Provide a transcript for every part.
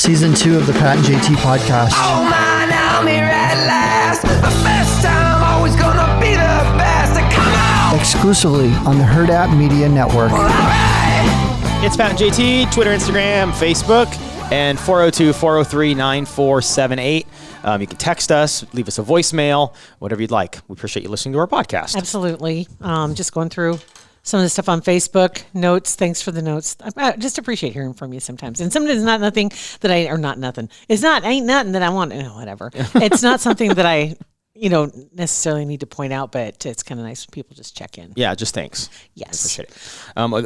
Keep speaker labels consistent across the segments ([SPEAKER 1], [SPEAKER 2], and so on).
[SPEAKER 1] Season 2 of the Pat and JT podcast.
[SPEAKER 2] Oh man, I'm here at last. The first time, always gonna be the best. Come on!
[SPEAKER 1] Exclusively on the Hurrdat Media Network.
[SPEAKER 2] All right.
[SPEAKER 3] It's Pat and JT, Twitter, Instagram, Facebook, and 402-403-9478. You can text us, leave us a voicemail, whatever you'd like. We appreciate you listening to our podcast.
[SPEAKER 4] Absolutely. Just going through some of the stuff on Facebook, notes. Thanks for the notes. I just appreciate hearing from you sometimes. And sometimes it's not nothing that ain't nothing that I want, whatever. It's not something that I, necessarily need to point out, but it's kind of nice when people just check in.
[SPEAKER 3] Yeah, just thanks.
[SPEAKER 4] Yes.
[SPEAKER 3] Appreciate it.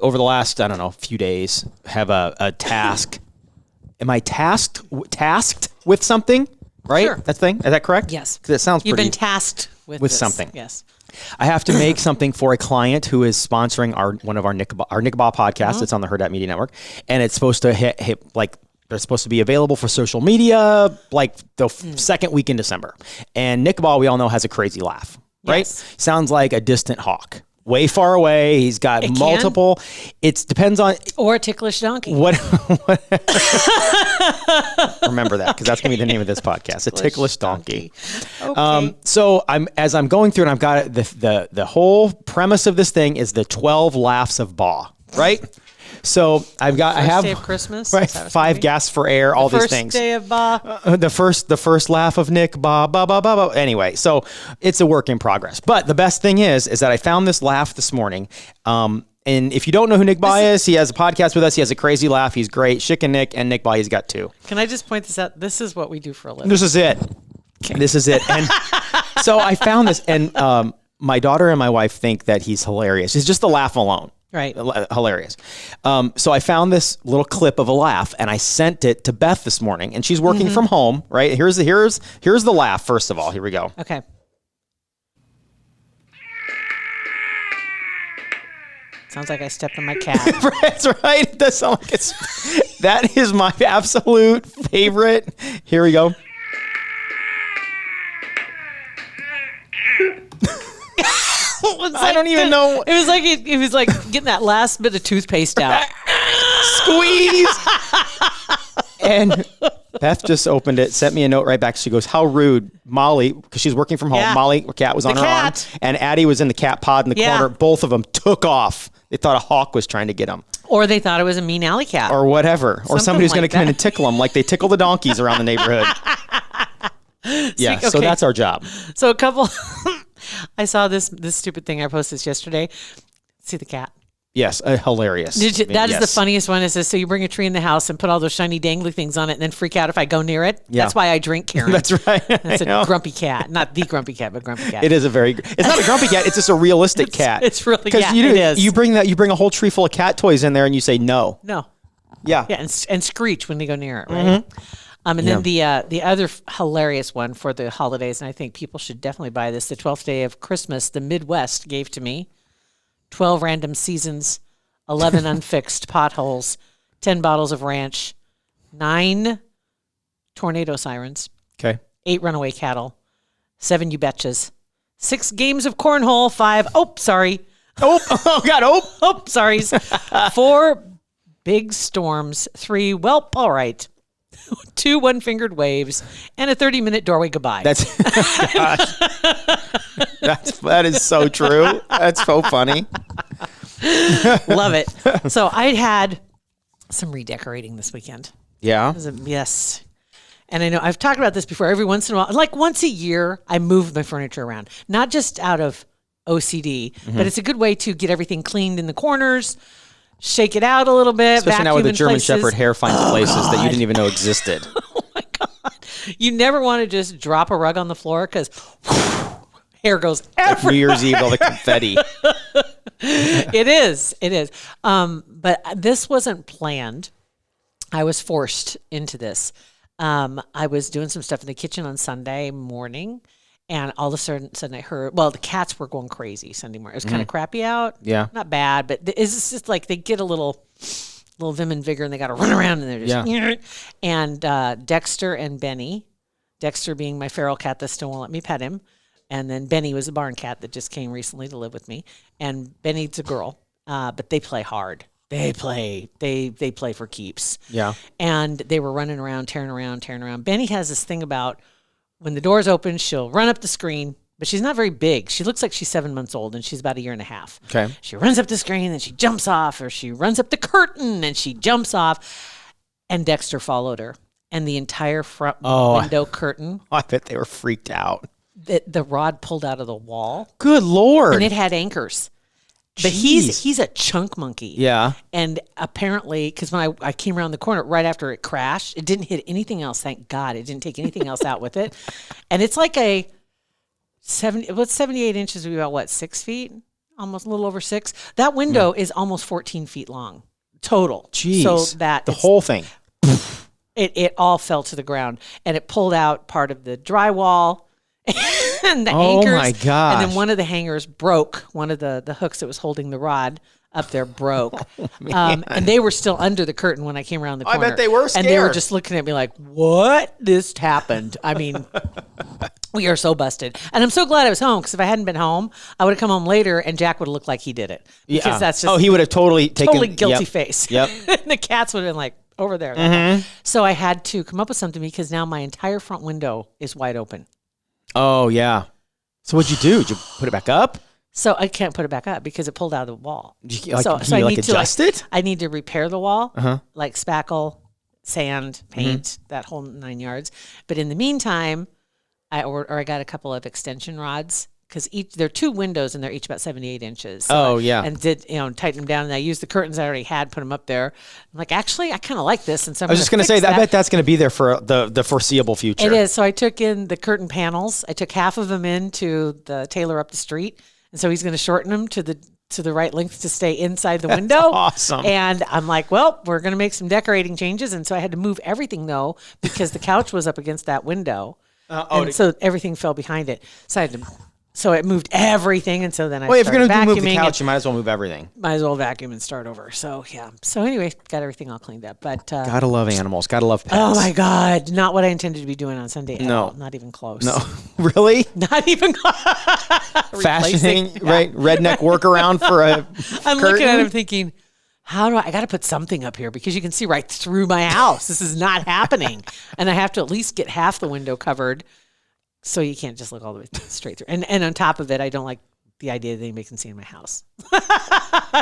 [SPEAKER 3] Over the last, few days, have a task. Am I tasked with something? Right?
[SPEAKER 4] Sure.
[SPEAKER 3] That thing? Is that correct?
[SPEAKER 4] Yes.
[SPEAKER 3] Because it sounds
[SPEAKER 4] You've
[SPEAKER 3] pretty...
[SPEAKER 4] been tasked with this.
[SPEAKER 3] Something.
[SPEAKER 4] Yes.
[SPEAKER 3] I have to make something for a client who is sponsoring one of our Nick Ball podcasts. It's on the Hurrdat Media Network, and it's supposed to hit they're supposed to be available for social media like the second week in December. And Nick Ball, we all know, has a crazy laugh, right?
[SPEAKER 4] Yes.
[SPEAKER 3] Sounds like a distant hawk. Way far away. He's got multiple. It depends on...
[SPEAKER 4] Or a ticklish donkey.
[SPEAKER 3] What? Remember that, because that's going to be the name of this podcast. A ticklish donkey.
[SPEAKER 4] Okay.
[SPEAKER 3] So as I'm going through, and I've got it, the whole premise of this thing is the 12 laughs of Ba, right? So I have
[SPEAKER 4] day of Christmas,
[SPEAKER 3] right? 5 gasps for air, all these things.
[SPEAKER 4] First day of Ba.
[SPEAKER 3] The first laugh of Nick, ba ba ba ba ba. Anyway, so it's a work in progress. But the best thing is that I found this laugh this morning. And if you don't know who Nick Ba is, he has a podcast with us. He has a crazy laugh. He's great. Chicken Nick and Nick Ba. He's got 2.
[SPEAKER 4] Can I just point this out? This is what we do for a living.
[SPEAKER 3] This is it. Okay. This is it. And so I found this, and my daughter and my wife think that he's hilarious. It's just the laugh alone.
[SPEAKER 4] Right.
[SPEAKER 3] Hilarious. So I found this little clip of a laugh, and I sent it to Beth this morning, and she's working from home, right? Here's the laugh, first of all. Here we go.
[SPEAKER 4] Okay. Sounds like I stepped on my cat.
[SPEAKER 3] That's right. It does sound like that is my absolute favorite. Here we go. I don't even know.
[SPEAKER 4] It was like getting that last bit of toothpaste out.
[SPEAKER 3] Squeeze. And Beth just opened it, sent me a note right back. She goes, "How rude, Molly," because she's working from home.
[SPEAKER 4] Yeah.
[SPEAKER 3] Molly, cat was on her arm, and Addie was in the cat pod in the corner. Both of them took off. They thought a hawk was trying to get them.
[SPEAKER 4] Or they thought it was a mean alley cat.
[SPEAKER 3] Or whatever. Or somebody who's going to come in and tickle them like they tickle the donkeys around the neighborhood. Yeah, okay. So that's our job.
[SPEAKER 4] So I saw this stupid thing I posted yesterday. See the cat?
[SPEAKER 3] Yes, hilarious.
[SPEAKER 4] That is the funniest one. It says, so you bring a tree in the house and put all those shiny dangly things on it and then freak out if I go near it? Yeah. That's why I drink, Karen.
[SPEAKER 3] That's right.
[SPEAKER 4] That's a grumpy cat. Not the grumpy cat, but grumpy cat.
[SPEAKER 3] It is it's not a grumpy cat. It's just a realistic cat.
[SPEAKER 4] It's really,
[SPEAKER 3] it is. You bring a whole tree full of cat toys in there and you say no.
[SPEAKER 4] No.
[SPEAKER 3] Yeah.
[SPEAKER 4] Yeah, and screech when they go near it, right? And then the other hilarious one for the holidays, and I think people should definitely buy this, the 12th day of Christmas, the Midwest gave to me 12 random seasons, 11 unfixed potholes, 10 bottles of ranch, 9 tornado sirens, 8 runaway cattle, 7 you betchas, 6 games of cornhole, 5, oh, God, 4 big storms, 3, welp, all right, 2 one-fingered waves, and a 30-minute doorway goodbye.
[SPEAKER 3] That is so true. That's so funny.
[SPEAKER 4] Love it. So I had some redecorating this weekend.
[SPEAKER 3] Yeah?
[SPEAKER 4] Yes. And I know I've talked about this before. Every once in a while, like once a year, I move my furniture around. Not just out of OCD, but it's a good way to get everything cleaned in the corners, shake it out a little bit.
[SPEAKER 3] Especially now with the German
[SPEAKER 4] places.
[SPEAKER 3] Shepherd hair finds places that you didn't even know existed.
[SPEAKER 4] Oh my God. You never want to just drop a rug on the floor because hair goes everywhere.
[SPEAKER 3] Like New Year's Eve, all the confetti.
[SPEAKER 4] It is. But this wasn't planned. I was forced into this. I was doing some stuff in the kitchen on Sunday morning, and all of a sudden I heard, the cats were going crazy Sunday morning. It was kind of crappy out.
[SPEAKER 3] Yeah.
[SPEAKER 4] Not bad, but it's just like they get a little vim and vigor, and they got to run around, and they're just, and Dexter and Benny, Dexter being my feral cat that still won't let me pet him, and then Benny was a barn cat that just came recently to live with me, and Benny's a girl, but they play hard. they play for keeps.
[SPEAKER 3] Yeah.
[SPEAKER 4] And they were running around, tearing around. Benny has this thing about when the door's open, she'll run up the screen, but she's not very big. She looks like she's 7 months old, and she's about a year and a half.
[SPEAKER 3] Okay.
[SPEAKER 4] She runs up the screen, and she jumps off, or she runs up the curtain, and she jumps off. And Dexter followed her. And the entire front window curtain,
[SPEAKER 3] I bet they were freaked out.
[SPEAKER 4] the rod pulled out of the wall.
[SPEAKER 3] Good Lord.
[SPEAKER 4] And it had anchors. But
[SPEAKER 3] Jeez.
[SPEAKER 4] he's a chunk monkey.
[SPEAKER 3] Yeah.
[SPEAKER 4] And apparently, because when I came around the corner right after it crashed, it didn't hit anything else. Thank God. It didn't take anything else out with it. And it's like 78 inches would be about what, 6 feet? Almost a little over 6. That window is almost 14 feet long total.
[SPEAKER 3] Jeez.
[SPEAKER 4] So that
[SPEAKER 3] the whole thing.
[SPEAKER 4] it all fell to the ground, and it pulled out part of the drywall and the
[SPEAKER 3] Oh
[SPEAKER 4] anchors.
[SPEAKER 3] my gosh.
[SPEAKER 4] And then one of the hangers broke. One of the hooks that was holding the rod up there broke. And they were still under the curtain when I came around the
[SPEAKER 3] I
[SPEAKER 4] corner.
[SPEAKER 3] bet they were
[SPEAKER 4] And they were
[SPEAKER 3] scared.
[SPEAKER 4] just looking at me like, what? This happened. I mean, we are so busted. And I'm so glad I was home, because if I hadn't been home, I would have come home later and Jack would have looked like he did it. Because that's just
[SPEAKER 3] he would have totally taken
[SPEAKER 4] totally guilty
[SPEAKER 3] yep.
[SPEAKER 4] face.
[SPEAKER 3] Yep.
[SPEAKER 4] And the cats would have been like, over there.
[SPEAKER 3] Mm-hmm.
[SPEAKER 4] So I had to come up with something, because now my entire front window is wide open.
[SPEAKER 3] Oh, yeah. So what'd you do? Did you put it back up?
[SPEAKER 4] So I can't put it back up because it pulled out of the wall.
[SPEAKER 3] Can you
[SPEAKER 4] I need
[SPEAKER 3] adjust
[SPEAKER 4] to,
[SPEAKER 3] it?
[SPEAKER 4] I need to repair the wall,
[SPEAKER 3] Uh-huh.
[SPEAKER 4] like spackle, sand, paint, that whole 9 yards. But in the meantime, I got a couple of extension rods, because there are 2 windows and they're each about 78 inches. So
[SPEAKER 3] Yeah.
[SPEAKER 4] And tighten them down. And I used the curtains I already had, put them up there. I'm like, actually, I kind of like this. And so
[SPEAKER 3] I was just going to say, I bet that's going to be there for the foreseeable future.
[SPEAKER 4] It is. So I took in the curtain panels. I took half of them into the tailor up the street. And so he's going to shorten them to the right length to stay inside the window.
[SPEAKER 3] Awesome.
[SPEAKER 4] And I'm like, well, we're going to make some decorating changes. And so I had to move everything, though, because the couch was up against that window. So everything fell behind it. So it moved everything, and so then I
[SPEAKER 3] Well, if you're
[SPEAKER 4] started
[SPEAKER 3] going to move the
[SPEAKER 4] vacuuming
[SPEAKER 3] couch, you might as well move everything.
[SPEAKER 4] might as well vacuum and start over. So yeah. So anyway, got everything all cleaned up. But
[SPEAKER 3] Gotta love animals. Gotta love pets.
[SPEAKER 4] oh my God, not what I intended to be doing on Sunday at
[SPEAKER 3] No.
[SPEAKER 4] all. Not even close.
[SPEAKER 3] No, really?
[SPEAKER 4] Not even close.
[SPEAKER 3] Fashioning, right? Redneck workaround for a
[SPEAKER 4] I'm
[SPEAKER 3] curtain?
[SPEAKER 4] looking at him thinking, I got to put something up here, because you can see right through my house. This is not happening. And I have to at least get half the window covered, so you can't just look all the way straight through. And on top of it, I don't like the idea that anybody can see in my house,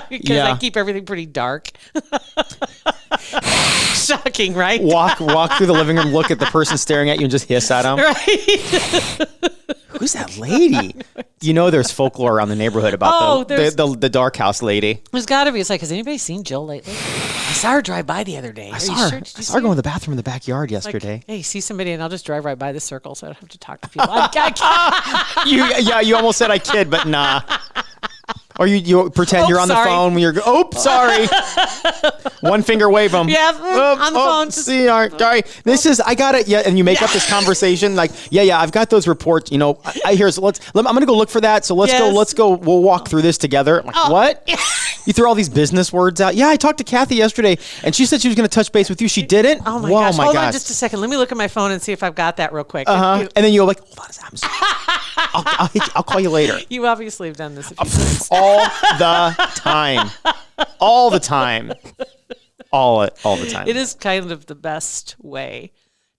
[SPEAKER 4] because I keep everything pretty dark. Shocking, right?
[SPEAKER 3] Walk through the living room, look at the person staring at you, and just hiss at them.
[SPEAKER 4] Right.
[SPEAKER 3] Who's that lady? You know, there's folklore around the neighborhood about the dark house lady.
[SPEAKER 4] There's got to be. It's like, has anybody seen Jill lately? I saw her drive by the other day.
[SPEAKER 3] I saw her. I saw her go in the bathroom in the backyard
[SPEAKER 4] Like,
[SPEAKER 3] yesterday.
[SPEAKER 4] hey, see somebody, and I'll just drive right by the circle, so I don't have to talk to people.
[SPEAKER 3] You almost said I kid, but nah. Or you pretend you're on
[SPEAKER 4] sorry.
[SPEAKER 3] the phone when you're. Sorry. One finger wave them.
[SPEAKER 4] Yeah, on the phone.
[SPEAKER 3] See, sorry. This is I got it. Yeah, and you make up this conversation like, yeah. I've got those reports. You know, I hear. So I'm gonna go look for that. So let's go. We'll walk through this together. I'm like, what? You throw all these business words out. Yeah, I talked to Kathy yesterday, and she said she was gonna touch base with you. She didn't.
[SPEAKER 4] Oh my
[SPEAKER 3] Whoa,
[SPEAKER 4] gosh!
[SPEAKER 3] my
[SPEAKER 4] Hold
[SPEAKER 3] gosh.
[SPEAKER 4] on just a second. Let me look at my phone and see if I've got that real quick.
[SPEAKER 3] And then you go like, hold on, I'm sorry. I'll call you later.
[SPEAKER 4] You obviously have done this a few times.
[SPEAKER 3] All the time. All the time. All the time.
[SPEAKER 4] It is kind of the best way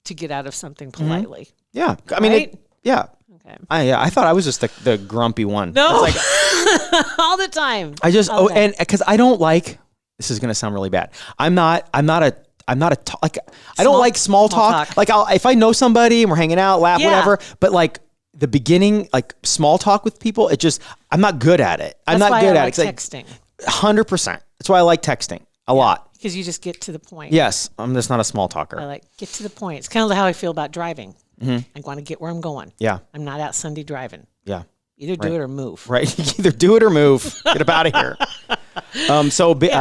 [SPEAKER 4] to get out of something politely.
[SPEAKER 3] Yeah. I mean,
[SPEAKER 4] Right?
[SPEAKER 3] yeah.
[SPEAKER 4] Okay.
[SPEAKER 3] I thought I was just the grumpy one.
[SPEAKER 4] No,
[SPEAKER 3] It's like,
[SPEAKER 4] all the time.
[SPEAKER 3] I just
[SPEAKER 4] All the time.
[SPEAKER 3] and because I don't like. This is gonna sound really bad. I don't like small talk.
[SPEAKER 4] talk.
[SPEAKER 3] Like if I know somebody and we're hanging out, laugh,
[SPEAKER 4] Yeah.
[SPEAKER 3] whatever. But like the beginning, like small talk with people, I'm not good at it. I'm
[SPEAKER 4] That's
[SPEAKER 3] not
[SPEAKER 4] why
[SPEAKER 3] good
[SPEAKER 4] I
[SPEAKER 3] at
[SPEAKER 4] like
[SPEAKER 3] it.
[SPEAKER 4] texting,
[SPEAKER 3] 100%. That's why I like texting a lot.
[SPEAKER 4] because you just get to the point.
[SPEAKER 3] Yes, I'm just not a small talker.
[SPEAKER 4] I like get to the point. It's kind of how I feel about driving. I want to get where I'm going.
[SPEAKER 3] Yeah,
[SPEAKER 4] I'm not out Sunday driving.
[SPEAKER 3] yeah.
[SPEAKER 4] Either do it or move.
[SPEAKER 3] Right. Either do it or move. Get up out of here.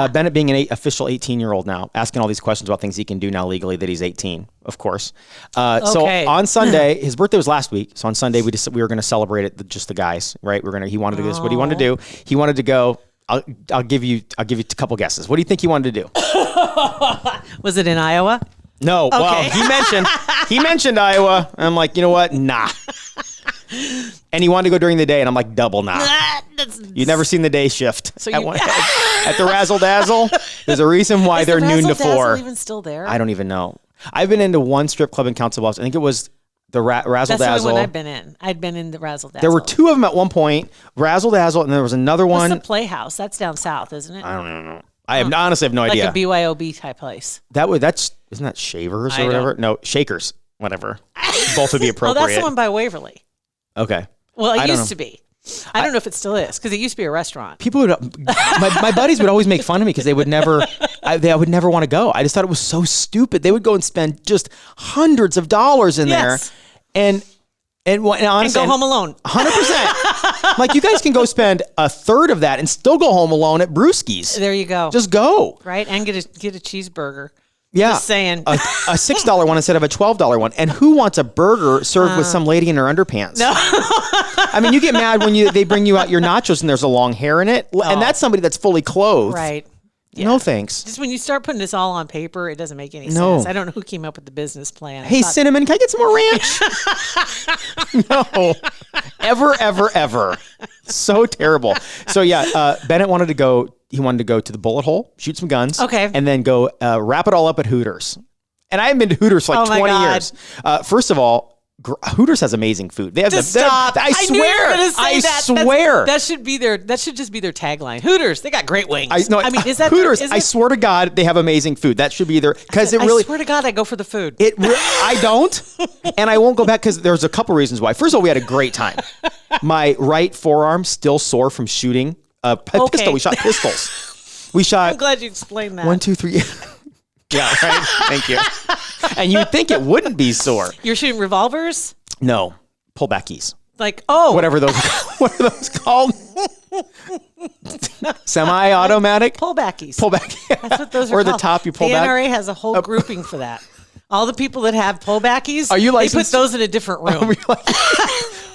[SPEAKER 3] Bennett being an official 18-year-old now, asking all these questions about things he can do now legally that he's 18, of course. So
[SPEAKER 4] Okay.
[SPEAKER 3] on Sunday, his birthday was last week. So on Sunday, we were going to celebrate it, just the guys, right? He wanted to do this. What he wanted to do, he wanted to go. I'll give you a couple guesses. What do you think he wanted to do?
[SPEAKER 4] Was it in Iowa?
[SPEAKER 3] No.
[SPEAKER 4] Okay.
[SPEAKER 3] Well, he mentioned Iowa. And I'm like, you know what? Nah. And he wanted to go during the day, and I'm like, double nah. You've never seen the day shift
[SPEAKER 4] So
[SPEAKER 3] at,
[SPEAKER 4] you-
[SPEAKER 3] at the Razzle Dazzle. There's a reason why they're noon to 4.
[SPEAKER 4] Even still there?
[SPEAKER 3] I don't even know. I've been into one strip club in Council Bluffs. I think it was the Razzle
[SPEAKER 4] That's the
[SPEAKER 3] Dazzle.
[SPEAKER 4] only one I've been in. I'd been in the Razzle Dazzle.
[SPEAKER 3] There were 2 of them at one point. Razzle Dazzle, and there was another
[SPEAKER 4] What's
[SPEAKER 3] one.
[SPEAKER 4] the Playhouse? That's down south, isn't it?
[SPEAKER 3] I don't even know. I honestly have no
[SPEAKER 4] like
[SPEAKER 3] idea.
[SPEAKER 4] a BYOB type place.
[SPEAKER 3] Isn't that Shavers or
[SPEAKER 4] I
[SPEAKER 3] whatever?
[SPEAKER 4] don't-
[SPEAKER 3] No, Shakers, whatever. Both would be
[SPEAKER 4] Oh,
[SPEAKER 3] appropriate.
[SPEAKER 4] that's the one by Waverly.
[SPEAKER 3] Okay.
[SPEAKER 4] Well,
[SPEAKER 3] I
[SPEAKER 4] it
[SPEAKER 3] don't
[SPEAKER 4] used
[SPEAKER 3] know.
[SPEAKER 4] to be. I don't know if it still is because it used to be a restaurant.
[SPEAKER 3] People would, my buddies would always make fun of me because they would never, I would never want to go. I just thought it was so stupid. They would go and spend just hundreds of dollars in
[SPEAKER 4] Yes.
[SPEAKER 3] there, and honestly,
[SPEAKER 4] And go home alone.
[SPEAKER 3] 100%. Like you guys can go spend a third of that and still go home alone at Brewski's.
[SPEAKER 4] There you go.
[SPEAKER 3] Just go.
[SPEAKER 4] Right, and get a cheeseburger.
[SPEAKER 3] Yeah.
[SPEAKER 4] Just saying.
[SPEAKER 3] A $6 one instead of a $12 one. And who wants a burger served with some lady in her underpants?
[SPEAKER 4] No.
[SPEAKER 3] I mean, you get mad when they bring you out your nachos and there's a long hair in it. And that's somebody that's fully clothed.
[SPEAKER 4] Right.
[SPEAKER 3] No thanks.
[SPEAKER 4] Just when you start putting this all on paper, it doesn't make any
[SPEAKER 3] No.
[SPEAKER 4] sense. I don't know who came up with the business plan. I
[SPEAKER 3] Hey,
[SPEAKER 4] thought-
[SPEAKER 3] Cinnamon, can I get some more ranch? No. Ever. So terrible. So yeah, Bennett wanted to go. He wanted to go to the bullet hole, shoot some guns.
[SPEAKER 4] Okay.
[SPEAKER 3] And then go wrap it all up at Hooters. And I haven't been to Hooters for like
[SPEAKER 4] Oh my
[SPEAKER 3] 20
[SPEAKER 4] God.
[SPEAKER 3] years. First of all, Hooters has amazing food. They have
[SPEAKER 4] Just
[SPEAKER 3] the
[SPEAKER 4] stop.
[SPEAKER 3] I
[SPEAKER 4] knew you were
[SPEAKER 3] swear.
[SPEAKER 4] gonna say
[SPEAKER 3] I
[SPEAKER 4] that.
[SPEAKER 3] swear.
[SPEAKER 4] That should be that should just be their tagline. Hooters, they got great wings. I mean, is that
[SPEAKER 3] Hooters?
[SPEAKER 4] Is
[SPEAKER 3] I
[SPEAKER 4] it?
[SPEAKER 3] swear to God, they have amazing food. That should be their because it
[SPEAKER 4] I
[SPEAKER 3] really.
[SPEAKER 4] swear to God, I go for the food.
[SPEAKER 3] I don't, and I won't go back because there's a couple reasons why. First of all, we had a great time. My right forearm still sore from shooting a pistol. We shot pistols. We shot.
[SPEAKER 4] I'm glad you explained that.
[SPEAKER 3] 1, 2, 3. Yeah, right. Thank you. And you'd think it wouldn't be sore.
[SPEAKER 4] You're shooting revolvers,
[SPEAKER 3] No, pullbackies.
[SPEAKER 4] like
[SPEAKER 3] Whatever those. What are those called? Semi-automatic.
[SPEAKER 4] pullbackies.
[SPEAKER 3] Pullback.
[SPEAKER 4] That's what those are
[SPEAKER 3] Or
[SPEAKER 4] called.
[SPEAKER 3] the top you pull
[SPEAKER 4] the
[SPEAKER 3] back.
[SPEAKER 4] NRA has a whole grouping for that. All the people that have pullbackies,
[SPEAKER 3] Are you
[SPEAKER 4] they
[SPEAKER 3] licensed?
[SPEAKER 4] put those in a different room.
[SPEAKER 3] We're like,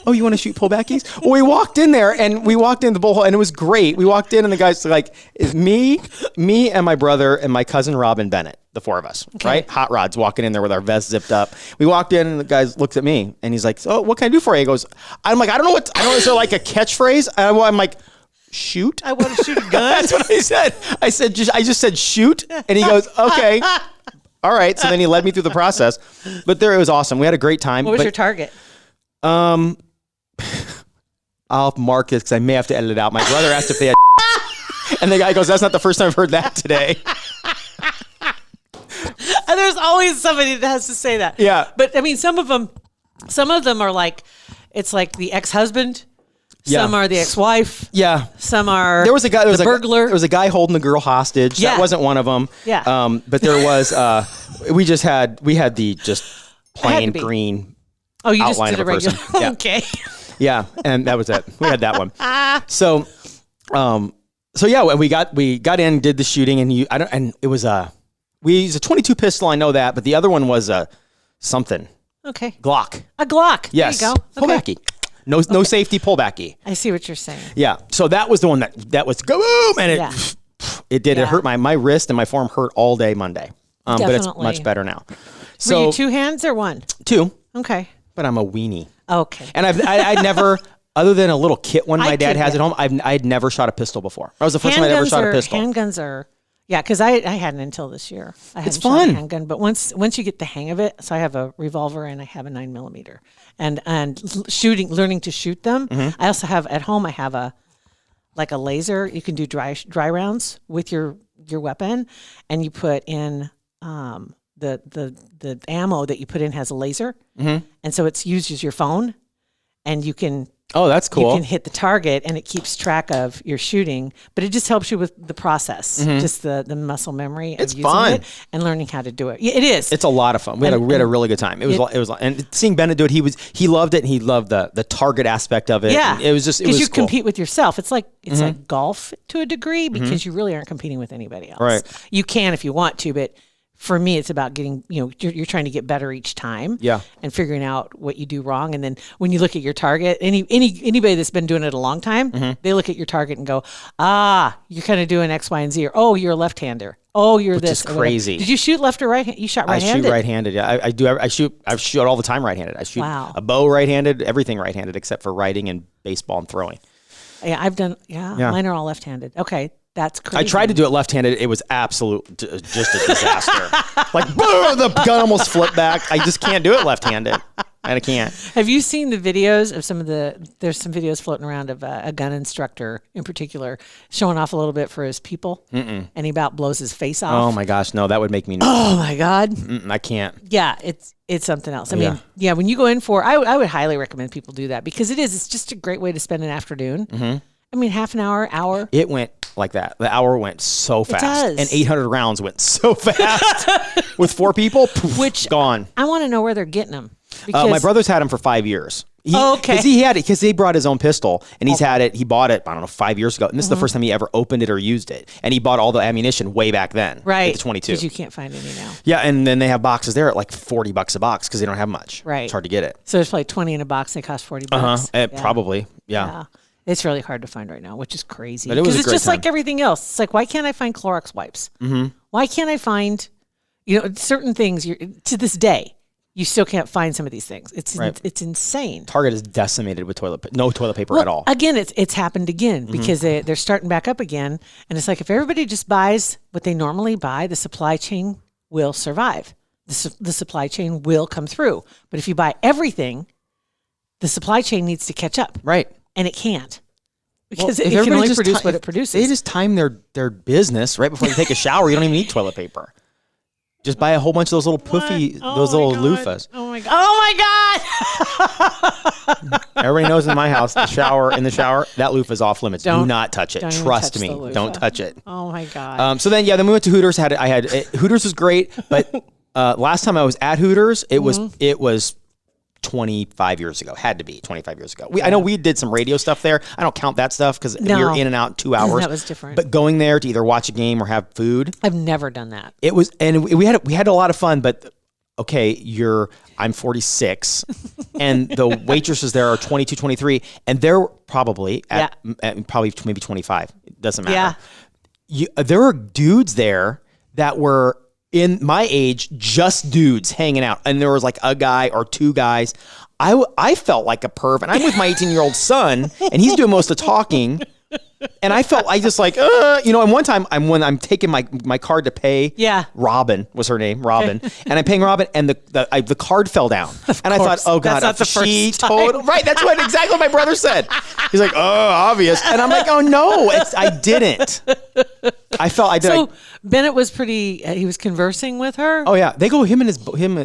[SPEAKER 3] oh, you want to shoot pullbackies? Well, we walked in there and we walked in the bullhole and it was great. We walked in and the guy's like, "Is me and my brother and my cousin Robin Bennett, the 4 of us, right? Hot rods walking in there with our vests zipped up. We walked in and the guy looks at me and he's like, "So what can I do for you?" He goes, "I'm like, I don't know. Is there like a catchphrase?" I'm like, "Shoot."
[SPEAKER 4] I want to shoot a gun.
[SPEAKER 3] That's what I said. I just said shoot, and he goes, "Okay, all right." So then he led me through the process, but it was awesome. We had a great time.
[SPEAKER 4] What was your target?
[SPEAKER 3] I'll mark this because I may have to edit it out. My brother asked if they had, and the guy goes, "That's not the first time I've heard that today."
[SPEAKER 4] And there's always somebody that has to say that.
[SPEAKER 3] Yeah.
[SPEAKER 4] But I mean, some of them are like, it's like the ex-husband.
[SPEAKER 3] Yeah.
[SPEAKER 4] Some are the ex-wife.
[SPEAKER 3] Yeah.
[SPEAKER 4] Some are
[SPEAKER 3] There was a guy. There was
[SPEAKER 4] the burglar.
[SPEAKER 3] There was a guy holding a girl hostage.
[SPEAKER 4] Yeah.
[SPEAKER 3] That wasn't one of them.
[SPEAKER 4] Yeah.
[SPEAKER 3] But there was. We had the just plain
[SPEAKER 4] be.
[SPEAKER 3] green.
[SPEAKER 4] Oh, you just
[SPEAKER 3] outline
[SPEAKER 4] did a
[SPEAKER 3] of a person.
[SPEAKER 4] regular.
[SPEAKER 3] Yeah.
[SPEAKER 4] Okay.
[SPEAKER 3] Yeah, and that was it. We had that one. So yeah, when we got in, did the shooting, and it was we used a 22 pistol. I know that, but the other one was something
[SPEAKER 4] Okay.
[SPEAKER 3] Glock.
[SPEAKER 4] A Glock.
[SPEAKER 3] Yes,
[SPEAKER 4] There you go. Okay.
[SPEAKER 3] pullbacky. No safety pullbacky.
[SPEAKER 4] I see what you're saying.
[SPEAKER 3] Yeah, so that was the one that was go boom, and
[SPEAKER 4] Yeah.
[SPEAKER 3] it did.
[SPEAKER 4] Yeah.
[SPEAKER 3] It hurt my wrist and my forearm hurt all day Monday. But it's
[SPEAKER 4] Definitely.
[SPEAKER 3] much better now.
[SPEAKER 4] Were
[SPEAKER 3] So
[SPEAKER 4] you 2 hands or 1?
[SPEAKER 3] 2,
[SPEAKER 4] Okay.
[SPEAKER 3] but I'm a weenie.
[SPEAKER 4] Okay.
[SPEAKER 3] And I'd never, other than a little kit one my dad
[SPEAKER 4] kid,
[SPEAKER 3] has
[SPEAKER 4] yeah.
[SPEAKER 3] at home, I'd never shot a pistol before. That was the first time I'd ever shot a pistol.
[SPEAKER 4] Handguns are, yeah, because I hadn't until this year. I hadn't shot
[SPEAKER 3] fun.
[SPEAKER 4] a handgun, but once you get the hang of it, so I have a revolver and I have a 9mm, and learning to shoot them.
[SPEAKER 3] Mm-hmm.
[SPEAKER 4] I also have at home. I have a laser. You can do dry rounds with your weapon, and you put in the ammo that you put in has a laser, and so it's used as your phone, and you can.
[SPEAKER 3] Oh, that's cool.
[SPEAKER 4] You can hit the target and it keeps track of your shooting, but it just helps you with the process, just the muscle memory
[SPEAKER 3] It's
[SPEAKER 4] of using
[SPEAKER 3] fun.
[SPEAKER 4] it and learning how to do it. Yeah, it is.
[SPEAKER 3] It's a lot of fun. We had a really good time. It was, and seeing Bennett do it, he loved it, and he loved the target aspect of it.
[SPEAKER 4] yeah.
[SPEAKER 3] And it was just, it
[SPEAKER 4] because
[SPEAKER 3] was
[SPEAKER 4] you
[SPEAKER 3] cool.
[SPEAKER 4] compete with yourself. It's like golf to a degree because you really aren't competing with anybody else.
[SPEAKER 3] Right.
[SPEAKER 4] You can if you want to, but for me, it's about getting, you're trying to get better each time.
[SPEAKER 3] Yeah.
[SPEAKER 4] And figuring out what you do wrong. And then when you look at your target, anybody that's been doing it a long time, they look at your target and go, you're kind of doing X, Y, and Z. Or, oh, you're a left-hander. Oh, you're
[SPEAKER 3] Which
[SPEAKER 4] this.
[SPEAKER 3] is
[SPEAKER 4] or whatever.
[SPEAKER 3] crazy.
[SPEAKER 4] Did you shoot left or right? You shot
[SPEAKER 3] I
[SPEAKER 4] right-handed?
[SPEAKER 3] shoot right-handed. Yeah, I do. I shoot all the time right-handed. I shoot
[SPEAKER 4] Wow.
[SPEAKER 3] a bow right-handed, everything right-handed except for writing and baseball and throwing.
[SPEAKER 4] Yeah, I've done. Yeah, mine are all left-handed. Okay, that's crazy.
[SPEAKER 3] I tried to do it left-handed. It was absolute, just a disaster. Like, boom, the gun almost flipped back. I just can't do it left-handed. I can't.
[SPEAKER 4] Have you seen the videos of there's some videos floating around of a gun instructor in particular showing off a little bit for his people, and he about blows his face off.
[SPEAKER 3] Oh my gosh, no, that would make me nervous.
[SPEAKER 4] Oh my God.
[SPEAKER 3] I can't.
[SPEAKER 4] Yeah, it's something else. I mean, when you go in for, I would highly recommend people do that because it's just a great way to spend an afternoon. I mean, half an hour.
[SPEAKER 3] It went like that. The hour went so fast.
[SPEAKER 4] It does.
[SPEAKER 3] And 800 rounds went so fast. With 4 people, poof,
[SPEAKER 4] Which
[SPEAKER 3] gone.
[SPEAKER 4] I want to know where they're getting them. Because
[SPEAKER 3] My brother's had him for 5 years.
[SPEAKER 4] Okay.
[SPEAKER 3] Because he brought his own pistol and he's had it. He bought it, I don't know, 5 years ago. And this is the first time he ever opened it or used it. And he bought all the ammunition way back then.
[SPEAKER 4] Right.
[SPEAKER 3] At the 22.
[SPEAKER 4] Because you can't find any now.
[SPEAKER 3] Yeah. And then they have boxes there at like $40 a box because they don't have much.
[SPEAKER 4] Right.
[SPEAKER 3] It's hard to get it.
[SPEAKER 4] So there's probably 20 in a box and they cost $40.
[SPEAKER 3] Probably. Yeah.
[SPEAKER 4] It's really hard to find right now, which is crazy.
[SPEAKER 3] But it was a
[SPEAKER 4] it's
[SPEAKER 3] great
[SPEAKER 4] just
[SPEAKER 3] time.
[SPEAKER 4] like everything else. It's like, why can't I find Clorox wipes? Why can't I find, certain things to this day, you still can't find some of these things. It's insane.
[SPEAKER 3] Target is decimated with no toilet paper at all.
[SPEAKER 4] Again, it's happened again because they're starting back up again. And it's like, if everybody just buys what they normally buy, the supply chain will survive. The supply chain will come through. But if you buy everything, the supply chain needs to catch up.
[SPEAKER 3] Right.
[SPEAKER 4] And it can't. Because
[SPEAKER 3] If
[SPEAKER 4] it can
[SPEAKER 3] everybody
[SPEAKER 4] only
[SPEAKER 3] just
[SPEAKER 4] produce what it produces.
[SPEAKER 3] They just time their business right before you take a shower. You don't even need toilet paper. Just buy a whole bunch of those little poofy, those little loofahs.
[SPEAKER 4] Oh my God. Oh my God.
[SPEAKER 3] Everybody knows in my house, in the shower, that loofah's off limits. Do not touch it.
[SPEAKER 4] don't even
[SPEAKER 3] Trust
[SPEAKER 4] touch
[SPEAKER 3] me.
[SPEAKER 4] the loofah.
[SPEAKER 3] Don't touch it.
[SPEAKER 4] Oh my God.
[SPEAKER 3] So then we went to Hooters. Hooters was great, but last time I was at Hooters, it was 25 years ago. Had to be 25 years ago. I know we did some radio stuff there. I don't count that stuff because we were in and out in 2 hours.
[SPEAKER 4] That was different.
[SPEAKER 3] But going there to either watch a game or have food,
[SPEAKER 4] I've never done that.
[SPEAKER 3] it was, and we had a lot of fun. But okay, I'm 46, and the waitresses there are 22, 23, and they're probably at probably maybe 25. It doesn't matter. Yeah. There were dudes there that were in my age, just dudes hanging out. And there was like a guy or 2 guys. I felt like a perv, and I'm with my 18-year-old son, and he's doing most of the talking. And I just like, and one time when I'm taking my card to pay, Robin was her name, Robin, and I'm paying Robin, and the card fell down, and I thought, oh God,
[SPEAKER 4] that's not the first time.
[SPEAKER 3] Right? That's exactly what my brother said. He's like, oh, obvious, and I'm like, oh no, I didn't. I did.
[SPEAKER 4] So Bennett was he was conversing with her.
[SPEAKER 3] Oh yeah, they go him.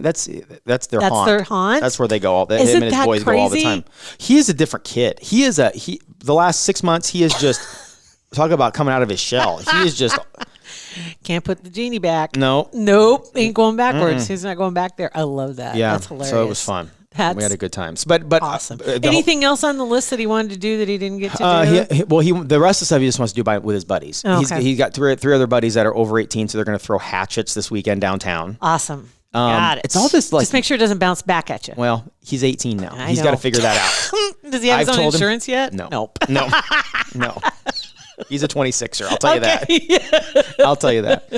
[SPEAKER 3] That's their haunt.
[SPEAKER 4] That's their haunt?
[SPEAKER 3] That's where they go him and his
[SPEAKER 4] that
[SPEAKER 3] boys go all the
[SPEAKER 4] crazy?
[SPEAKER 3] time. He is a different kid. The last 6 months, he is just talk about coming out of his shell. He is just
[SPEAKER 4] can't put the genie back.
[SPEAKER 3] Nope,
[SPEAKER 4] ain't going backwards. He's not going back there. I love that.
[SPEAKER 3] Yeah,
[SPEAKER 4] that's hilarious.
[SPEAKER 3] So it was fun. We had a good time. But
[SPEAKER 4] awesome. Anything else on the list that he wanted to do that he didn't get to do?
[SPEAKER 3] The rest of the stuff he just wants to do with his buddies.
[SPEAKER 4] Oh, okay.
[SPEAKER 3] He's got three other buddies that are over 18, so they're going to throw hatchets this weekend downtown.
[SPEAKER 4] Awesome. Got it.
[SPEAKER 3] It's all this
[SPEAKER 4] just make sure it doesn't bounce back at you.
[SPEAKER 3] Well, he's 18 now. He's got to figure that out.
[SPEAKER 4] Does he have his own insurance yet?
[SPEAKER 3] No.
[SPEAKER 4] Nope.
[SPEAKER 3] No. He's a 26er. I'll tell you that. I'll tell you that.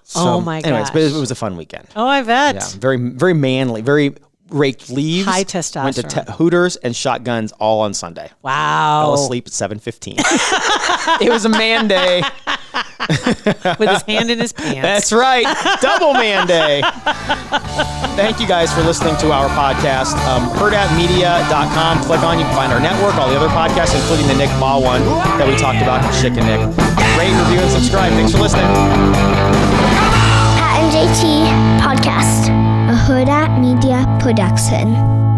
[SPEAKER 3] So,
[SPEAKER 4] oh my gosh.
[SPEAKER 3] Anyways, but it was a fun weekend.
[SPEAKER 4] Oh, I bet.
[SPEAKER 3] Yeah, very, very manly, very raked leaves.
[SPEAKER 4] High testosterone.
[SPEAKER 3] Went to Hooters and shot guns all on Sunday.
[SPEAKER 4] Wow.
[SPEAKER 3] Fell asleep at 7:15. It was a man day.
[SPEAKER 4] With his hand in his pants.
[SPEAKER 3] That's right. Double man day. Thank you guys for listening to our podcast. Hurrdatmedia.com. Click on, you can find our network, all the other podcasts, including the Nick Baugh one that we talked about, Chick and Nick. Rate, review, and subscribe. Thanks for listening.
[SPEAKER 5] Pat and JT Podcast, a Hurrdat Media Production.